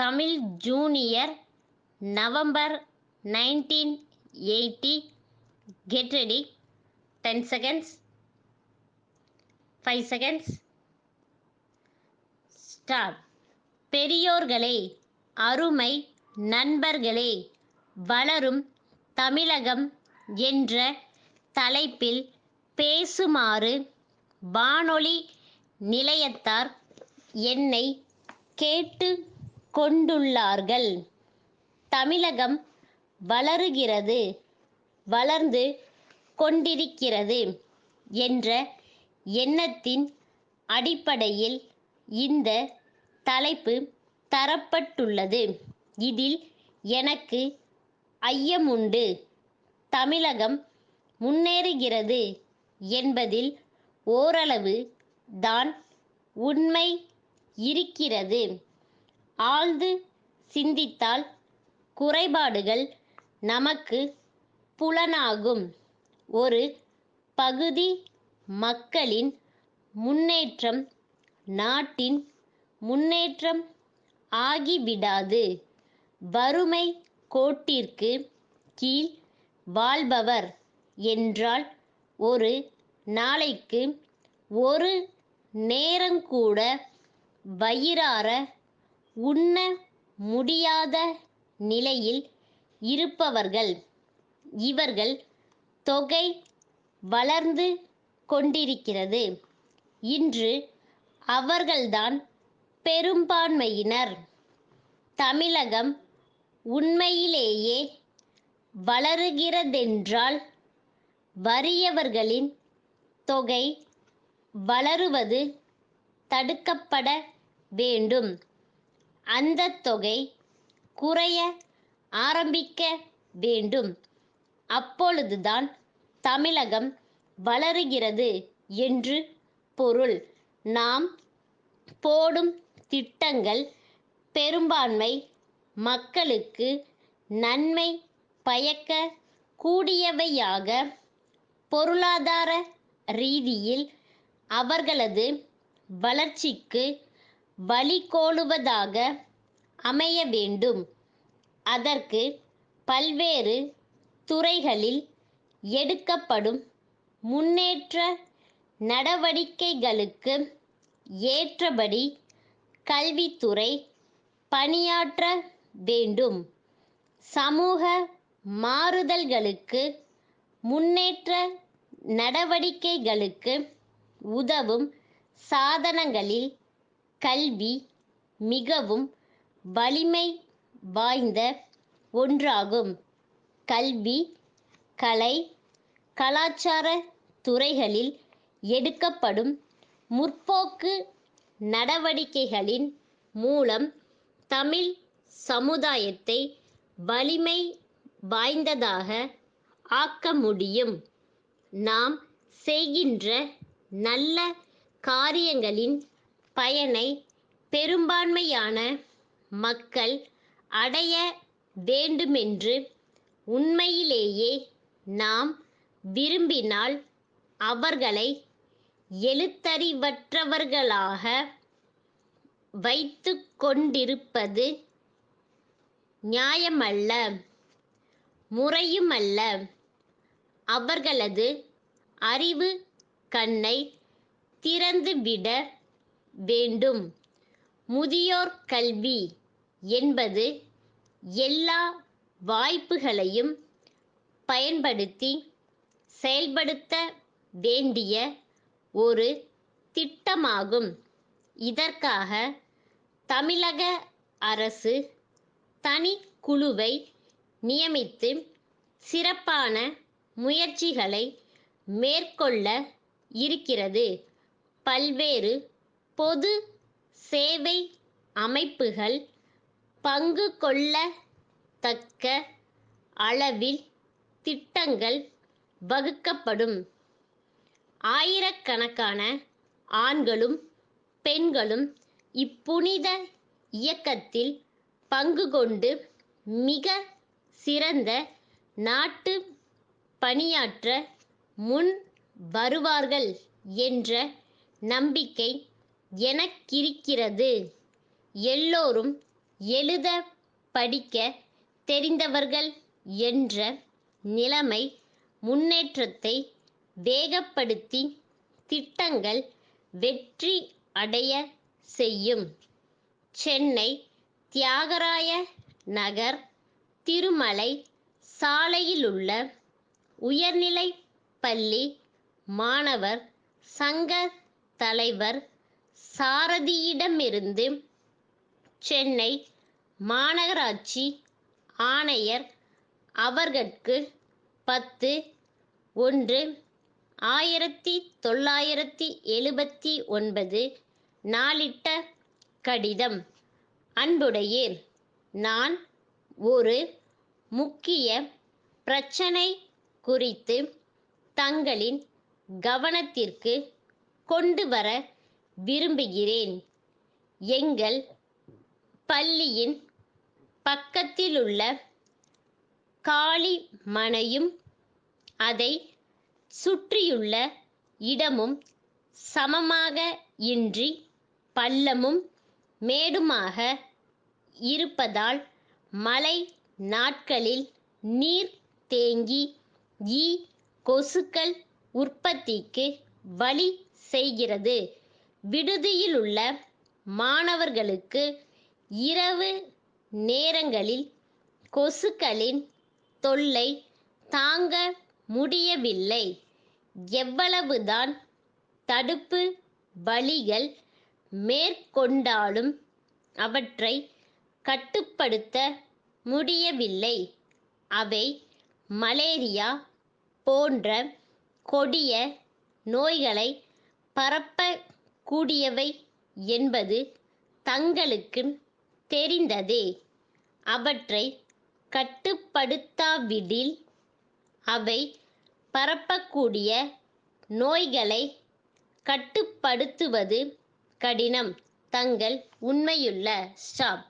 Tamil junior November 1980. Get ready. 10 seconds. 5 seconds. Start. பெரியோர்களே, அருமை நண்பர்களே, வளரும் தமிழகம் என்ற தலைப்பில் பேசுமாறு வானொலி நிலையத்தார் என்னை கேட்டு கொண்டுள்ளார்கள். தமிழகம் வளருகிறது, வளர்ந்து கொண்டிருக்கிறது என்ற எண்ணத்தின் அடிப்படையில் இந்த தலைப்பு தரப்பட்டுள்ளது. இதில் எனக்கு ஐயமுண்டு. தமிழகம் முன்னேறுகிறது என்பதில் ஓரளவு தான் உண்மை இருக்கிறது. ஆழ்ந்து சிந்தித்தால் குறைபாடுகள் நமக்கு புலனாகும். ஒரு பகுதி மக்களின் முன்னேற்றம் நாட்டின் முன்னேற்றம் ஆகிவிடாது. வறுமை கோட்டிற்கு கீழ் வாழ்பவர் என்றால் ஒரு நாளைக்கு ஒரு நேரங்கூட வயிறார உண்ண முடியாத நிலையில் இருப்பவர்கள். இவர்கள் தொகை வளர்ந்து கொண்டிருக்கிறது. இன்று அவர்கள்தான் பெரும்பான்மையினர். தமிழகம் உண்மையிலேயே வளருகிறதென்றால் வறியவர்களின் தொகை வளருவது தடுக்கப்பட வேண்டும். அந்த தொகை குறைய ஆரம்பிக்க வேண்டும். அப்பொழுதுதான் தமிழகம் வளருகிறது என்று பொருள். நாம் போடும் திட்டங்கள் பெரும்பான்மை மக்களுக்கு நன்மை பயக்க கூடியவையாக, பொருளாதார ரீதியில் அவர்களது வளர்ச்சிக்கு வழிகோலுவதாக அமைய வேண்டும். அதற்கு பல்வேறு துறைகளில் எடுக்கப்படும் முன்னேற்ற நடவடிக்கைகளுக்கு ஏற்றபடி கல்வித்துறை பணியாற்ற வேண்டும். சமூக மாறுதல்களுக்கு, முன்னேற்ற நடவடிக்கைகளுக்கு உதவும் சாதனங்களில் கல்வி மிகவும் வலிமை வாய்ந்த ஒன்றாகும். கல்வி, கலை, கலாச்சார துறைகளில் எடுக்கப்படும் முற்போக்கு நடவடிக்கைகளின் மூலம் தமிழ் சமுதாயத்தை வலிமை வாய்ந்ததாக ஆக்க முடியும். நாம் செய்கின்ற நல்ல காரியங்களின் பயனை பெரும்பான்மையான மக்கள் அடைய வேண்டுமென்று உண்மையிலேயே நாம் விரும்பினால் அவர்களை எழுத்தறிவற்றவர்களாக வைத்துக் கொண்டிருப்பது நியாயமல்ல, முறையுமல்ல. அவர்களது அறிவு கண்ணை திறந்துவிட வேண்டும். முதியோர் கல்வி என்பது எல்லா வாய்ப்புகளையும் பயன்படுத்தி செயல்படுத்த வேண்டிய ஒரு திட்டமாகும். இதற்காக தமிழக அரசு தனிக்குழுவை நியமித்து சிறப்பான முயற்சிகளை மேற்கொள்ள இருக்கிறது. பல்வேறு பொது சேவை அமைப்புகள் பங்கு கொள்ளத்தக்க அளவில் திட்டங்கள் வகுக்கப்படும். ஆயிரக்கணக்கான ஆண்களும் பெண்களும் இப்புனித இயக்கத்தில் பங்கு கொண்டு மிக சிறந்த நாட்டு பணியாற்ற முன் வருவார்கள் என்ற நம்பிக்கை எனக்கிருக்கிறது. எல்லோரும் எழுத படிக்க தெரிந்தவர்கள் என்ற நிலைமை முன்னேற்றத்தை வேகப்படுத்தி திட்டங்கள் வெற்றி அடைய செய்யும். சென்னை தியாகராய நகர் திருமலை சாலையிலுள்ள உயர்நிலைப் பள்ளி மாணவர் சங்க தலைவர் சாரதியிடமிருந்து சென்னை மாநகராட்சி ஆணையர் அவர்கட்கு 10/1/1979 நாளிட்ட கடிதம். அன்புடையீர், நான் ஒரு முக்கிய பிரச்சனை குறித்து தங்களின் கவனத்திற்கு கொண்டு வர விரும்புகிறேன். எங்கள் பள்ளியின் பக்கத்திலுள்ள காலி மனையும் அதை சுற்றியுள்ள இடமும் சமமாக இன்றி பள்ளமும் மேடுமாக இருப்பதால் மழை நாட்களில் நீர் தேங்கி ஈ கொசுக்கள் உற்பத்திக்கு வழி செய்கிறது. விடுதியிலுள்ள மாணவர்களுக்கு இரவு நேரங்களில் கொசுக்களின் தொல்லை தாங்க முடியவில்லை. எவ்வளவுதான் தடுப்பு வழிகள் மேற்கொண்டாலும் அவற்றை கட்டுப்படுத்த முடியவில்லை. அவை மலேரியா போன்ற கொடிய நோய்களை பரப்பக்கூடியவை என்பது தங்களுக்கு தெரிந்ததே. அவற்றை கட்டுப்படுத்தாவிடில் அவை பரப்பக்கூடிய நோய்களை கட்டுப்படுத்துவது கடினம். தங்கள் உண்மையுள்ள ஸ்டாப்.